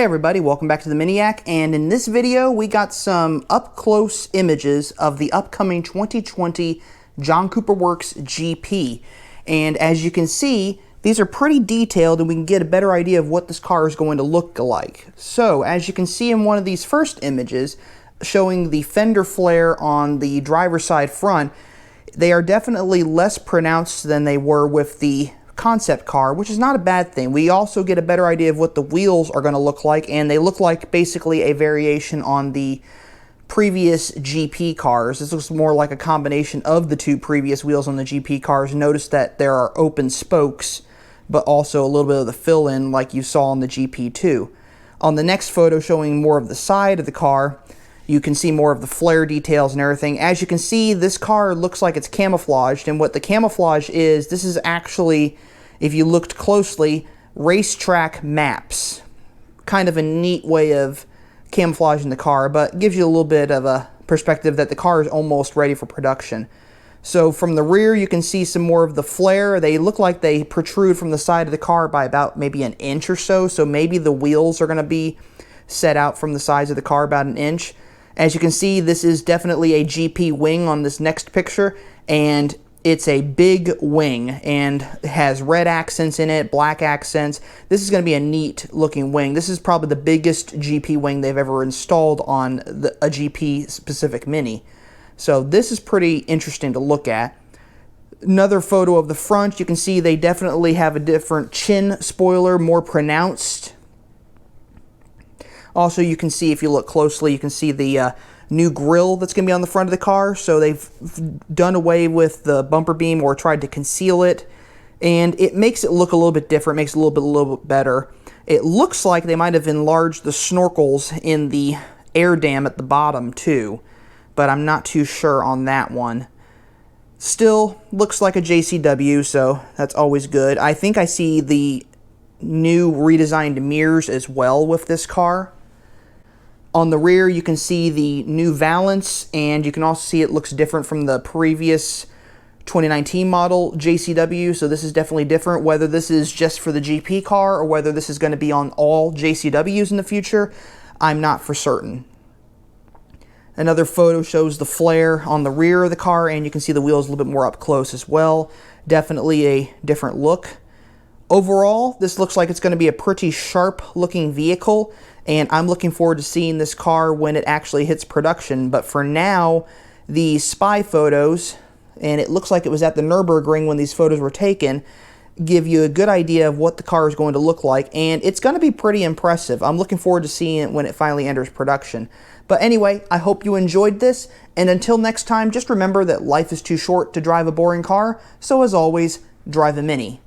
Hey everybody, welcome back to the Miniac, and in this video we got some up-close images of the upcoming 2020 John Cooper Works GP. And as you can see, these are pretty detailed and we can get a better idea of what this car is going to look like. So, as you can see in one of these first images, showing the fender flare on the driver's side front, they are definitely less pronounced than they were with the concept car, which is not a bad thing. We also get a better idea of what the wheels are going to look like, and they look like basically a variation on the previous GP cars. This looks more like a combination of the two previous wheels on the GP cars. Notice that there are open spokes, but also a little bit of the fill-in like you saw on the GP2. On the next photo showing more of the side of the car, you can see more of the flare details and everything. As you can see, this car looks like it's camouflaged, and what the camouflage is, this is actually, if you looked closely, racetrack maps. Kind of a neat way of camouflaging the car, but gives you a little bit of a perspective that the car is almost ready for production. So from the rear, you can see some more of the flare. They look like they protrude from the side of the car by about maybe an inch or so, so maybe the wheels are going to be set out from the sides of the car about an inch. As you can see, this is definitely a GP wing on this next picture, and it's a big wing and has red accents in it, black accents. This is going to be a neat looking wing. This is probably the biggest GP wing they've ever installed on a GP specific Mini. So this is pretty interesting to look at. Another photo of the front, you can see they definitely have a different chin spoiler, more pronounced. Also, you can see, if you look closely, you can see the new grille that's going to be on the front of the car. So they've done away with the bumper beam or tried to conceal it, and it makes it look a little bit different, makes it a little bit better. It looks like they might have enlarged the snorkels in the air dam at the bottom too, but I'm not too sure on that one. Still looks like a JCW, so that's always good. I think I see the new redesigned mirrors as well with this car. On the rear, you can see the new valance, and you can also see it looks different from the previous 2019 model JCW, so this is definitely different. Whether this is just for the GP car or whether this is going to be on all JCWs in the future, I'm not for certain. Another photo shows the flare on the rear of the car, and you can see the wheels a little bit more up close as well. Definitely a different look. Overall, this looks like it's going to be a pretty sharp looking vehicle, and I'm looking forward to seeing this car when it actually hits production. But for now, the spy photos, and it looks like it was at the Nurburgring when these photos were taken, give you a good idea of what the car is going to look like, and it's going to be pretty impressive. I'm looking forward to seeing it when it finally enters production. But anyway, I hope you enjoyed this, and until next time, just remember that life is too short to drive a boring car, so as always, drive a Mini.